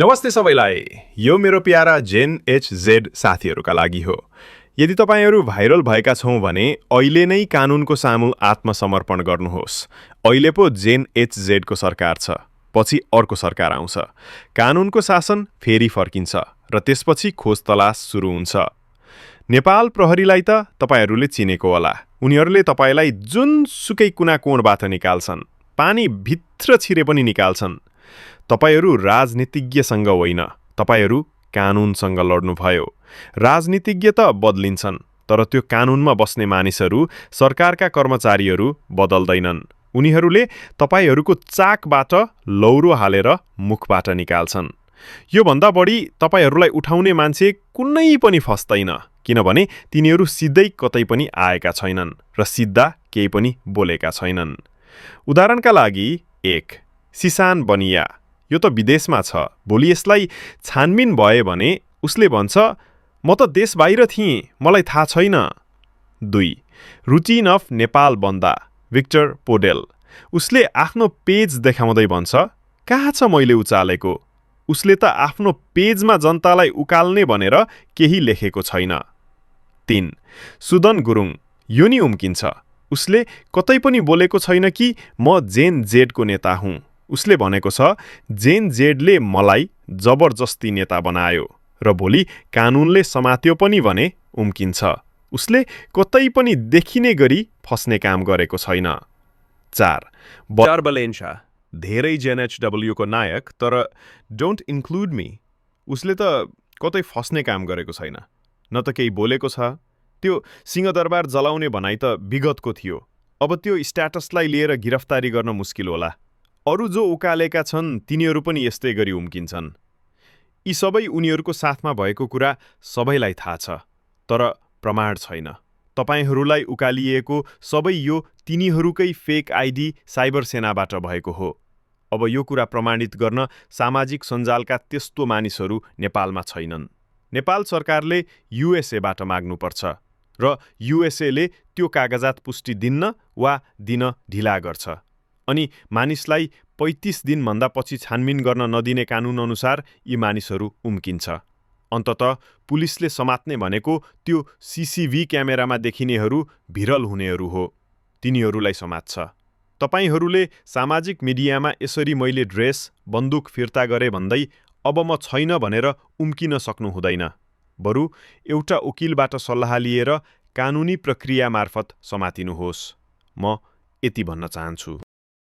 नमस्ते सबैलाई। यो मेरो प्यारा जेन एच-जेड साथीहरूका लागि हो। यदि तपाईहरू भाइरल भएका छौं भने अहिले नै कानुनको सामु आत्मसमर्पण गर्नुहोस्। अहिले पो जेन एच-जेड को सरकार छ, पछि अर्को सरकार आउँछ। कानुनको शासन फेरि फर्किन्छ र त्यसपछि खोज तलास सुरु हुन्छ। नेपाल प्रहरीलाई त तपाईहरूले चिनेको होला। उनीहरूले तपाईलाई जुनसुकै कुना कोणबाट निकाल्छन्, पानी भित्र छिरे पनि निकाल्छन्। तपाईहरू राजनीतिज्ञसँग होइन, तपाईहरू कानुनसँग लड्नुभयो। राजनीतिज्ञ त बदलिन्छन्, तर त्यो कानुनमा बस्ने मानिसहरू, सरकारका कर्मचारीहरू बदल्दैनन्। उनीहरूले तपाईहरूको चाकबाट लौरो हालेर मुखबाट निकाल्छन्। यो भन्दा बढी तपाईहरूलाई उठाउने मान्छे कुनै पनि फस्दैन, किनभने तिनीहरू सिधै कतै पनि आएका छैनन् र सिधा केही पनि बोलेका छैनन्। उदाहरणका लागि 1. सिसान बनिया। यो त विदेशमा छ। भोलि यसलाई छानबिन भए भने उसले भन्छ, म त देश बाहिर थिएँ, मलाई थाहा छैन। 2. रुचिनफ नेपाल बन्दा। भिक्टर पोडेल। उसले आफ्नो पेज देखाउँदै भन्छ, कहाँ छ मैले उचालेको? उसले त आफ्नो पेजमा जनतालाई उकाल्ने भनेर केही लेखेको छैन। 3. सुदन गुरुङ। यो नि उम्किन्छ। उसले कतै पनि बोलेको छैन कि म जेन जेडको नेता हुँ। उसले भनेको छ, जेन जेडले मलाई जबरजस्ती नेता बनायो र भोलि कानुनले समात्यो पनि भने उम्किन्छ। उसले कतै पनि देखिने गरी फस्ने काम गरेको छैन। 4. बजार बलेन्सा। धेरै जेनएचडब्ल्यू को नायक, तर डोन्ट इन्क्लुड मी। उसले त कतै फस्ने काम गरेको छैन, न त केही बोलेको छ। त्यो सिंहदरबार जलाउने भनाइ त विगतको थियो। अब त्यो स्ट्याटसलाई लिएर गिरफ्तारी गर्न मुस्किल होला। अरू जो उकालेका छन् तिनीहरू पनि यस्तै गरी उम्किन्छन्। यी सबै उनीहरूको साथमा भएको कुरा सबैलाई थाहा छ, तर प्रमाण छैन। तपाईहरूलाई उकालिएको सबै यो तिनीहरूकै फेक आइडी साइबर सेनाबाट भएको हो। अब यो कुरा प्रमाणित गर्न सामाजिक सञ्जालका त्यस्तो मानिसहरू नेपालमा छैनन्। नेपाल सरकारले युएसएबाट माग्नुपर्छ र युएसएले त्यो कागजात पुष्टि दिन्न वा दिन ढिला गर्छ। अनि मानिसलाई 35 दिनभन्दा पछि छानबिन गर्न नदिने कानुन अनुसार यी मानिसहरू उम्किन्छ। अन्ततः पुलिसले समात्ने भनेको त्यो सीसीभी क्यामेरामा देखिनेहरू भिरल हुनेहरू हो। तिनीहरूलाई समात्छ। तपाईहरूले सामाजिक मिडियामा यसरी मैले ड्रेस, बन्दुक फिर्ता गरे भन्दै अब म छैन भनेर उम्किन सक्नु हुँदैन। बरु एउटा वकिलबाट सल्लाह लिएर कानुनी प्रक्रिया मार्फत समातिनुहोस्। म यति भन्न चाहन्छु।